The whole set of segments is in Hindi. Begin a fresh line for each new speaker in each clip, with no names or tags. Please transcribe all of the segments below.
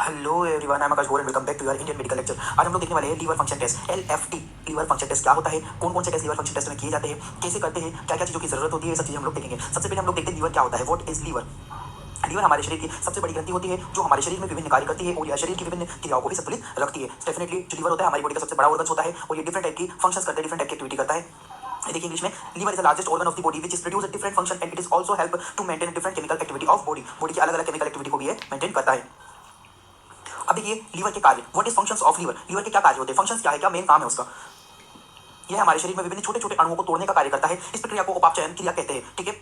Hello everyone, I am Akash Gaur and welcome back to your Indian medical lecture. आज हम लोग देखने वाले हैं liver function test, LFT. Liver function test क्या होता है, कौन कौन से टेस्ट लीवर फंक्शन टेस्ट में किए जाते हैं, कैसे करते हैं, क्या क्या चीज़ों की जरूरत होती है, ये सब चीज़ें हम लोग देखेंगे। सबसे पहले हम लोग देखते हैं लीवर क्या होता है। What is liver? लीवर हमारे शरीर की सबसे बड़ी ग्रंथि होती है जो हमारे शरीर में विभिन्न कार्य करती है और यह शरीर की विभिन्न क्रियाओं को भी संतुलित रखती है। डेफिनेटली जो लीवर होता है हमारी बॉडी का सबसे बड़ा ऑर्गन होता है और ये डिफरेंट टाइप की फंक्शंस करता है, डिफरेंट टाइप की एक्टिविटी करता है। देखिए इंग्लिश में, liver is the largest organ of the body which is produce a different function and it is also help to maintain different chemical activity of body. Body की अलग अलग केमिकल एक्टिविटी को भी ये मेंटेन करता है। अब देखिए लीवर के कार्य, what is functions of liver. Liver के क्या कार्य होते हैं, फंक्शंस क्या है, क्या मेन काम है उसका। यह हमारे शरीर में विभिन्न छोटे छोटे अणुओं को तोड़ने का कार्य करता है। इस प्रक्रिया को उपापचयन क्रिया कहते हैं। ठीक है,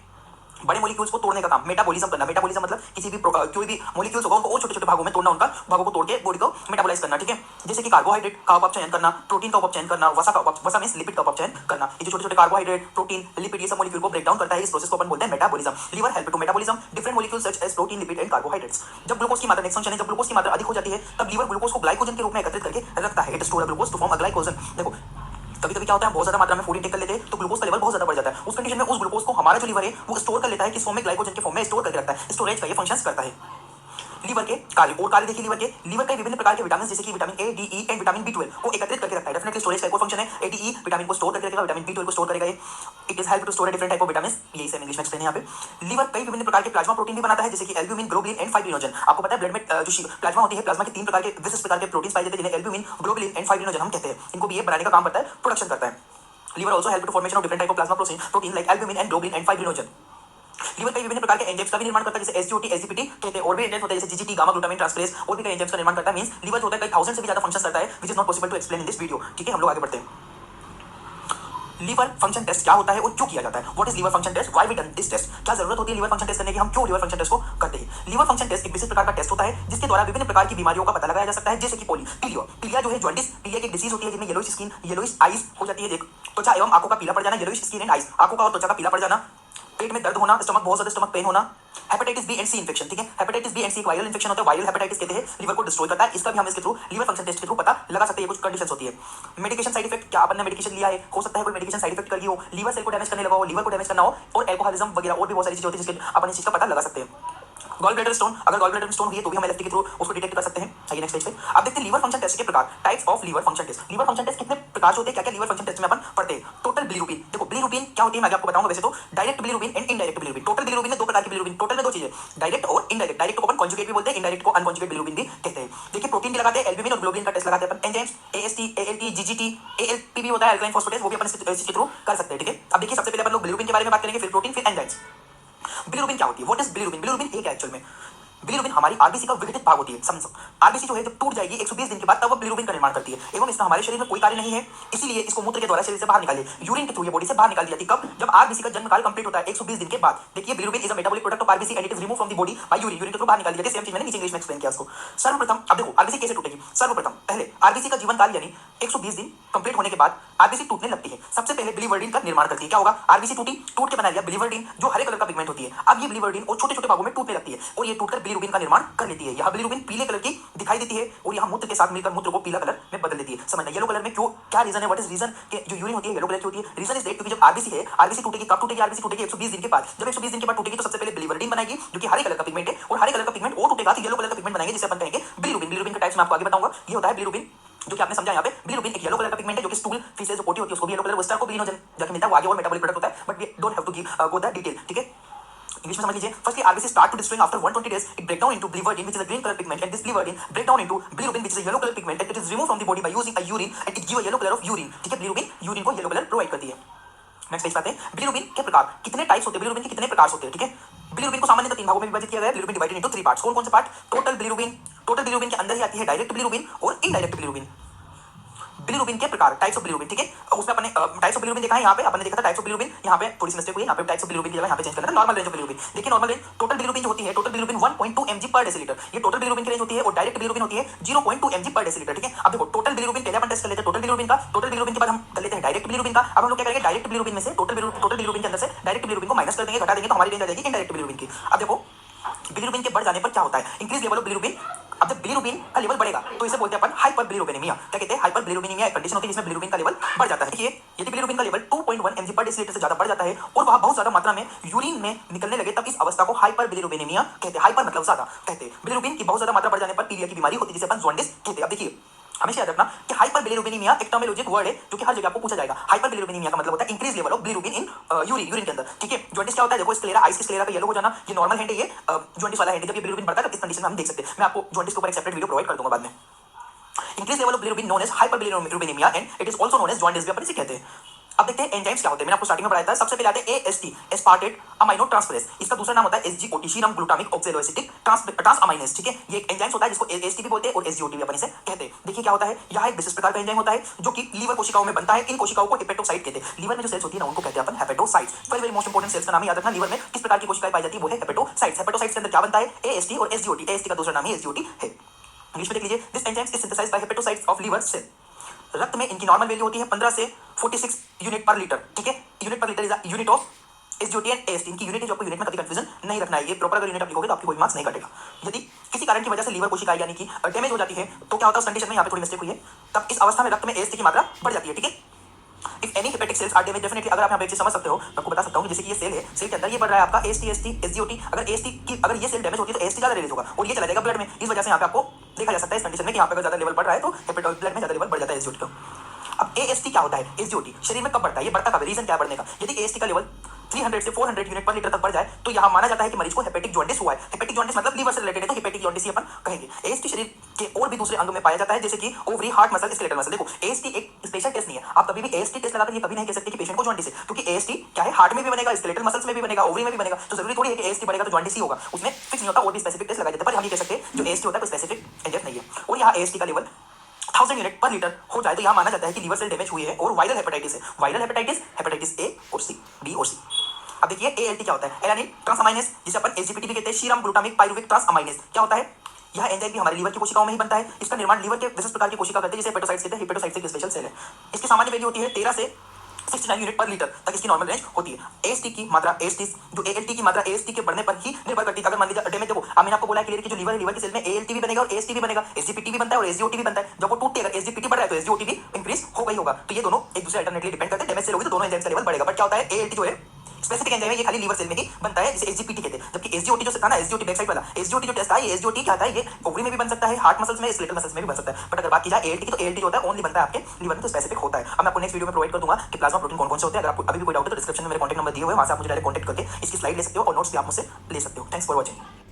बड़े मॉलिक्यूल्स को तोड़ने का काम, मेटाबॉलिज्म करना। मेटाबॉलिज्म मतलब किसी भी कोई भी मॉलिक्यूल्स होगा उनको और छोटे छोटे भागों में तोड़ना, उनका भागों को तोड़ के बॉडी को मेटाबोलाइज करना। ठीक है, जैसे कि कार्बोहाइड्रेट का उपापचयन करना, प्रोटीन का उपापचयन करना, वसा मींस लिपिड का उपापचयन करना। ये जो छोटे छोटे कार्बोहाइड्रेट, प्रोटीन, लिपिड, ये सब मॉलिक्यूल को ब्रेक डाउन करता है। इस प्रोसेस को अपन बोलते हैं metabolism. Liver help to metabolism different molecules such as protein, lipid and carbohydrates. जब ग्लूकोज की मात्रा, नेक्स्ट फंक्शन है, जब ग्लूकोज की मात्रा अधिक हो जाती है तब लीवर ग्लूकोज को ग्लाइकोजन के रूप में एकत्रित करके रखता है। It store glucose to form a glycogen. देखो कभी कभी क्या होता है, बहुत ज्यादा मात्रा में फूड इंटेक कर लेते हैं तो ग्लूकोज का लेवल बहुत ज्यादा बढ़ जाता है। उस कंडीशन में उस ग्लूकोज को हमारा जो लीवर है वो स्टोर कर लेता है, किस फॉर्म में, ग्लाइकोजन के फॉर्म में स्टोर करके रखता है। स्टोरेज का ये फंक्शंस करता है। लीवर के कार्य और कार्य देखिए, लीवर के विभिन्न प्रकार के विटामिन जैसे कि vitamin A, D, E and vitamin बी12 को एकत्रित करके रखता है। डेफिनेटली स्टोरेज का एक फंक्शन है। ए, डी, ई विटामिन को स्टोर करके रखेगा, विटामिन बी12 को स्टोर करेगा। It is help to store different type of vitamin. यही सेम इंग्लिश में एक्सप्लेन है यहाँ पे। लीवर कई विभिन्न प्रकार के प्लाज्मा प्रोटीन भी बनाता है जैसे कि एल्ब्यूमिन, ग्लोबुलिन एंड फाइब्रिनोजन। आपको पता है ब्लड में जो प्लाज्मा होती है, प्लाज्मा के 3 प्रकार के विशिष्ट प्रकार के प्रोटीन पाए जाते हैं जिन्हें एल्ब्यूमिन, ग्लोबुलिन एंड फाइब्रिनोजन हम कहते हैं। इनको भी ये बनाने का काम करता है, प्रोडक्शन करता है। Liver also help to formation of different type of plasma protein like albumin and globulin and fibrinogen। Liver कई विभिन्न प्रकार के एंजाइम्स का भी निर्माण करता है जैसे एसजीओटी, एसजीपीटी कहते हैं। और भी एंजाइम्स होते हैं जैसे जीजीटी, गामा ग्लूटामिन ट्रांसफरेज, और भी कई एंजाइम्स का निर्माण करता है। मींस लीवर होता है कई थाउजेंड से भी ज्यादा फंक्शंस करता है which is not possible to explain in this video. ठीक है, हम लोग आगे बढ़ते हैं। लीवर फंक्शन टेस्ट क्या होता है और क्यों किया जाता है। What is liver function test, why we done this test. क्या जरूरत होती है लीवर फंक्शन टेस्ट करने की, हम क्यों लीवर फंक्शन टेस्ट को करते हैं। लीवर फंक्शन टेस्ट एक विशेष प्रकार का टेस्ट होता है जिसके द्वारा विभिन्न प्रकार की बीमारियों का पता लगाया जा सकता है जैसे कि पीलिया जो है जॉन्डिस, पीलिया की डिसीज होती है जिसमें येलोइश स्किन, येलोइश आईज हो जाती है। देख, त्वचा एवं आंखों का पीला पड़ जाना, येलोइश स्किन एंड आईज, आंखों का और त्वचा का पीला पड़ जाना। पेट में दर्द होना, स्टमक बहुत ज्यादा स्टमक पेन होना। Hepatitis B and C infection. ठीक है, हेपेटाइटिस बी एंड सी एक वायरल इन्फेक्शन होता है, वायरल हेपेटाइटिस कहते हैं, लीवर को डिस्ट्रॉय करता है। इसका भी हम इसके थ्रू लीवर फंक्शन टेस्ट के थ्रू पता लगा सकते हैं। कुछ कंडीशंस होती है। मेडिकेशन साइड इफेक्ट, क्या अपन ने मेडिकेशन लिया है, हो सकता है कोई मेडिकेशन साइड इफेक्ट कर गई हो, लीवर सेल को डैमेज करने लगा हो, लीवर को डैमेज करना हो, और एल्कोहलिज्म वगैरह और भी बहुत सारी चीजें होती है जिसके अपन इस चीज का पता लगा सकते हैं। गॉल ब्लैडर स्टोन, अगर गॉल ब्लैडर स्टोन हुई है तो भी हम एलएफटी के थ्रू उसको डिटेक्ट कर सकते हैं। आइए नेक्स्ट स्टेज पे। अब देखते हैं लीवर फंक्शन टेस्ट के प्रकार, types of liver function test. Liver function test कितने प्रकार से होते हैं, क्या क्या लीवर फंक्शन टेस्ट में अपन पढ़ते हैं। टोटल बिलीरुबिन, देखो बिलीरुबिन क्या होती है मैं आपको बताऊंगा। वैसे तो direct bilirubin and indirect bilirubin. Total bilirubin में 2 प्रकार की बिलीरुबिन, टोटल में 2 चीजें, डायरेक्ट और इनडायरेक्ट। डायरेक्ट को अपन कॉन्जुगेट भी बोलते हैं, इनडायरेक्ट को अनकॉन्जुगेट बिलीरुबिन भी कहते हैं। देखिए प्रोटीन भी लगाते हैं, एल्ब्यूमिन और ग्लोबुलिन का टेस्ट लगाते हैं अपन। Enzymes AST, ALT, GGT, ALP भी होता है, अल्कालाइन फॉस्फेटेज, वो भी अपन इसके थ्रू कर सकते हैं। ठीक है, अब देखिए सबसे पहले अपन लोग बिलीरुबिन के बारे में बात करेंगे, फिर प्रोटीन, फिर एंजाइम्स। बिलीरुबिन क्या होती है, व्हाट इज बिलीरुबिन। बिलीरुबिन एक एक्चुअल में, बिलीरुबिन हमारी आरबीसी का विघटित भाग होती है। समझो, आरबीसी जो है जब टूट जाएगी 120 दिन के बाद तब वो बिलीरुबिन का निर्माण करती है एवं इसका हमारे शरीर में कोई कार्य नहीं है, इसीलिए इसको मूत्र के द्वारा शरीर से बाहर निकालिए, यूरिन के थ्रू ये बॉडी से बाहर निकाल दी जाती है। कब, जब आरबीसी का जन्मकाल कंप्लीट होता है 120 दिन के बाद। देखिए bilirubin is a metabolic product of RBC and it is remove from the body by urine, urine के थ्रू बाहर निकाल दी जाती है। सेम चीज मैंने नीचे इंग्लिश में एक्सप्लेन किया उसको। सर्वप्रथम अब देखो आरबीसी कैसे टूटेगी। सर्वप्रथम पहले आरबीसी का जीवन काल यानी 120 दिन कंप्लीट होने के बाद आरबीसी टूटने लगती है। सबसे पहले बिलीवर्डिन का निर्माण करती है। क्या होगा, आरबीसी टूटी, टूट के बना लिया बिलीवर्डिन जो हरे कलर का पिगमेंट होती है। अब ये बिलीवर्डिन और छोटे छोटे भागों में टूटने लगती है और ये टूटकर बिलीरुबिन का निर्माण कर लेती है। यह बिलीरुबिन पीले कलर की दिखाई देती है और यह मूत्र के साथ मिलकर मूत्र को पीला कलर में बदल देती है। समझना येलो कलर में क्यों, क्या रीजन है, व्हाट इज रीजन कि जो यूरिन होती है येलो कलर की होती है। रीजन इज दैट क्योंकि जब आरबीसी है, आरबीसी टूटेगी, कब टूटेगी, आरबीसी टूटेगी 120 दिन के बाद। जब 120 दिन के बाद टूटेगी तो सबसे पहले बिलीवर्डिन बनाएगी जो कि हरे कलर का पिगमेंट है, और हरे कलर का पिगमेंट और टूटेगा तो येलो कलर का पिगमेंट बनाएंगे जिसे अपन कहेंगे बिलीरुबिन। बिलीरुबिन का टाइप्स मैं आपको आगे बताऊंगा। ये होता है बिलीरुबिन जो कि आपने समझा यहाँ पे। बिलीरुबिन एक येलो कलर का पिगमेंट है जो कि स्टूल फीसेस जो पोटी होती है उसको भी येलो कलर, वेस्टर को बिलिनोजन जाके मिलता है, वो आगे और मेटाबॉलिक प्रोडक्ट होता है, but we don't have to give go the detail. ठीक है, इंग्लिश में समझ लीजिए। Firstly RBC start to destroying after 120 days, it break down into biliverdin which is a green color pigment, and this biliverdin break down into bilirubin which is a yellow color pigment, and it is removed from the body by using a urine and it give a yellow color of urine। ठीक है, बिलिरुबिन यूरिन को येलो कलर प्रोवाइड करती है। नेक्स्ट स्टेज पे आते हैं, बिलिरुबिन के प्रकार, कितने टाइप्स होते हैं, बिलिरुबिन के कितने प्रकार होते हैं। ठीक है, बिलिरुबिन को सामान्यतः 3 भागों में विभाजित किया गया है। Bilirubin divided into 3 parts. कौन कौन से part, total bilirubin, total bilirubin के अंदर ही आती है डायरेक्ट बिलिरुबिन और इनडायरेक्ट बिलिरुबिन। बिलिरुबिन के प्रकार, टाइप्स ऑफ बिलिरुबिन। ठीक है, उसमें अपने टाइप्स ऑफ बिलिरुबिन देखा है, यहाँ पे अपने देखा था टाइप्स ऑफ बिलिरुबिन, यहाँ पे थोड़ी सी मिस्टेक हुई, यहाँ पे टाइप्स ऑफ बिलिरुबिन की जगह यहाँ पे चेंज करना था नॉर्मल रेंज ऑफ बिलिरुबिन। देखिए नॉर्मल रेंज, टोटल बिलिरुबिन जो होती है, टोटल बिलिरुबिन 1.2 mg पर डेसीलीटर, ये टोटल बिलिरुबिन की रेंज होती है, और डायरेक्ट बिलिरुबिन होती है 0.2 mg पर डेसीलीटर। ठीक है, अब देखो टोटल बिलिरुबिन पहले अपन टेस्ट कर लेते हैं टोटल बिलिरुबिन का, टोटल बिलिरुबिन के बाद हम कर लेते हैं डायरेक्ट बिलिरुबिन का। अब हम लोग क्या करेंगे, डायरेक्ट बिलिरुबिन में से टोटल बिलिरुबिन के अंदर से डायरेक्ट बिलिरुबिन को माइनस कर देंगे, घटा देंगे तो हमारी रेंज आ जाएगी इनडायरेक्ट बिलिरुबिन की। अब देखो बिलिरुबिन के बढ़ जाने पर क्या होता है, इंक्रीज लेवल ऑफ बिलिरुबिन अब जब बिलीरुबिन का लेवल बढ़ेगा तो इसे बोलते हैं अपन हाइपर बिलीरुबिनेमिया। क्या कहते हैं? हाइपर बिलीरुबिनेमिया एक कंडीशन होती है जिसमें बिलीरुबिन का लेवल बढ़ जाता है। देखिए यदि बिलीरुबिन का लेवल 2.1 mg पर डेसीलीटर से ज्यादा बढ़ जाता है और वह बहुत ज्यादा मात्रा में यूरिन में निकलने लगे, तब इस अवस्था को हाइपर बिलीरुबिनेमिया कहते हैं। हाइपर मतलब ज्यादा कहते हैं। बिलीरुबिन की बहुत ज्यादा मात्रा बढ़ जाने पर पीलिया की बीमारी होती है जिसे अपन जॉन्डिस कहते हैं। अब देखिए हमेशा याद रखना कि हाइपर बिलीरुबिनेमिया एक टर्मिनोलॉजिक वर्ड है जो कि हर जगह आपको पूछा जाएगा। हाइपर बिलीरुबिनेमिया का मतलब होता है increase level of bilirubin in urine के अंदर। ठीक है, जॉन्डिस क्या होता है? देखो स्क्लेरा, आइस की स्क्लेरा का येलो हो जाना, ये नॉर्मल हैंड है, ये जॉन्डिस वाला हैंड है। जब ये बिलीरुबिन बढ़ता है तो इस कंडीशन में हम देख सकते हैं। मैं आपको जॉन्डिस के ऊपर एक सेपरेट वीडियो प्रोवाइड कर दूंगा बाद में। Increase level of bilirubin known as hyperbilirubinaemia and it is also known as jaundice भी अपन इसे कहते हैं। अब देखते हैं एंजाइम्स क्या होते हैं। मैंने आपको स्टार्टिंग में बताया था। सबसे पहले आते हैं एएसटी, एस्पार्टेट अमाइनो ट्रांसफरेज। इसका दूसरा नाम होता है एसजीओटी, सीरम ग्लूटामिक ऑक्सैलोएसिटिक ट्रांसअमाइनेज। ठीक है, ये एक एंजाइम्स होता है जिसको एएसटी भी बोलते हैं और एसजीओटी भी अपन इसे कहते हैं। देखिए क्या होता है, यह एक विशिष्ट प्रकार का एंजाइम होता है जो कि लीवर कोशिकाओं में बनता है। इन कोशिकाओं को हेपेटोसाइट कहते हैं। लीवर में जो सेल्स होती है ना उनको कहते हैं अपन hepatocytes. Very very most important cells का नाम याद रखना। लीवर में किस प्रकार की कोशिकाएं पाई जाती है? वो है हेपेटोसाइट्स। हेपेटोसाइट्स के अंदर क्या बनता है? एएसटी और एसजीओटी। एएसटी का दूसरा नाम ही एसजीओटी है। इंग्लिश में देख लीजिए, this enzyme is synthesised by hepatocytes of liver cell. रक्त में इनकी नॉर्मल वैल्यू होती है 15 से 46 यूनिट पर लीटर। ठीक है, यूनिट पर litre is unit of SGOT and AST. इनकी यूनिट है जो आपको यूनिट में कभी कंफ्यूजन नहीं रखना है। ये प्रॉपर अगर यूनिट आप लिखोगे तो आपकी कोई मार्क्स नहीं कटेगा। यदि किसी कारण की वजह से लीवर कोशिकाएं यानी कि डैमेज हो जाती है तो क्या होता है उस कंडीशन में? यहाँ पे थोड़ी मिस्टेक हुई है। तब इस अवस्था में रक्त में एएसटी की मात्रा बढ़ जाती है। ठीक है, if any hepatic cells are damage, definitely अगर आप यहाँ पे एक चीज समझ सकते हो, मैं आपको बता सकता हूँ जैसे कि ये सेल है, सेल के अंदर ये बढ़ रहा है आपका एएसटी, एसटी, एसजीओटी। अगर एएसटी की अगर ये सेल डैमेज होती है तो एएसटी ज्यादा रिलीज होगा और ये चला जाएगा ब्लड में। इस वजह से यहाँ पे आपको देखा जा सकता है इस कंडीशन में कि यहाँ पे अगर ज्यादा लेवल बढ़ रहा है तो हेपेटोसाइट ब्लड में ज्यादा लेवल बढ़ जाता है एसजीओटी का। अब एएसटी क्या होता है? एसजीओटी शरीर में कब बढ़ता है? ये बढ़ता कब है? रीजन क्या है बढ़ने का? यदि एएसटी का लेवल 300 से 400 यूनिट पर लीटर तक बढ़ जाए तो यहां माना जाता है कि मरीज को हेपेटिक जॉन्डिस हुआ है। हेपेटिक जॉन्डिस मतलब लीवर से रिलेटेड है तो हेपेटिक जॉन्डिस ही अपन कहेंगे। एएसटी शरीर के और भी दूसरे अंग में पाया जाता है जैसे कि ovary, heart muscle, skeletal muscle. देखो एएसटी एक स्पेशल टेस्ट नहीं है। आप कभी भी एएसटी टेस्ट लगाकर ये कभी नहीं कह सकते कि पेशेंट को जॉन्डिस है, क्योंकि एएसटी क्या है? हार्ट में भी बनेगा, स्केलेटल मसल्स में भी बनेगा, ओवरी में भी बनेगा। तो जरूरी थोड़ी है कि एएसटी बनेगा तो जॉन्डिस ही होगा। उसमें फिक्स नहीं होता, और भी स्पेसिफिक टेस्ट लगाए जाते हैं। पर हम ये कह सकते हैं जो एएसटी होता है कोई स्पेसिफिक एंजाइम नहीं है। और यहाँ एएसटी का लेवल 1000 यूनिट पर लीटर हो जाए तो यहां माना जाता है कि लीवर सेल डैमेज हुई है और वायरल हेपेटाइटिस है। वायरल हेपेटाइटिस, हेपेटाइटिस ए और सी, बी और सी। अब देखिए एएलटी क्या होता है? एलानिन ट्रांसअमाइनेज, जिसे अपन एसजीपीटी भी कहते हैं, सीरम ग्लूटामिक पाइरुविक ट्रांसअमाइनेज। क्या होता है? यह एंजाइम भी हमारे लीवर की कोशिकाओं में ही बनता है। इसका निर्माण लीवर के विशिष्ट प्रकार की कोशिका करते हैं जिसे हेपेटोसाइट्स कहते हैं। हेपेटोसाइट्स एक स्पेशल सेल है। इसकी सामान्य वैल्यू होती है 13 से 69 यूनिट पर लीटर तक इसकी नॉर्मल रेंज होती है। एएसटी की मात्रा, एएसटी जो एएलटी की मात्रा एएसटी के बढ़ने पर ही निर्भर करती है। अगर मान लीजिए डैमेज, देखो मैंने आपको बोला क्लियर कि जो लीवर है, लीवर की सेल में एएलटी भी बनेगा और एएसटी भी बनेगा, एसजीपीटी भी बनता है और एसजीओटी भी बनता है। जब वो टूटते अगर एसजीपीटी बढ़ रहा है तो एसजीओटी भी इंक्रीज हो गई होगा। तो ये दोनों एक दूसरे अल्टरनेटली डिपेंड करते हैं। डैमेज सेल होगी तो दोनों एंजाइम्स का लेवल बढ़ेगा। बट क्या होता है? एएलटी जो है स्पेसिफिक एंजाइम है, ये खाली लीवर सेल में ही बनता है जिसे एसजीपीटी कहते हैं। जबकि एसजीओटी जो था ना, एसजीओटी बैक साइड वाला एसजीओटी जो टेस्ट है, ये एसजीओटी क्या आता है? ये ओवरी में भी बन सकता है, हार्ट मसल्स में, स्केलेटल मसल्स में भी बन सकता है। बट अगर बात की जाए एएलटी की तो एएलटी जो होता है ओनली बनता है आपके लीवर में, तो स्पेसिफिक होता है। अब मैं आपको नेक्स्ट वीडियो में प्रोवाइड कर दूंगा कि प्लाज्मा प्रोटीन कौन कौन से होते हैं। अगर आपको अभी भी कोई डाउट है तो डिस्क्रिप्शन में मेरे कॉन्टैक्ट नंबर दिए हुए हैं, वहां से आप मुझे डायरेक्ट कॉन्टैक्ट करके इसकी स्लाइड ले सकते हो और नोट्स भी आप मुझसे ले सकते हो। Thanks for watching.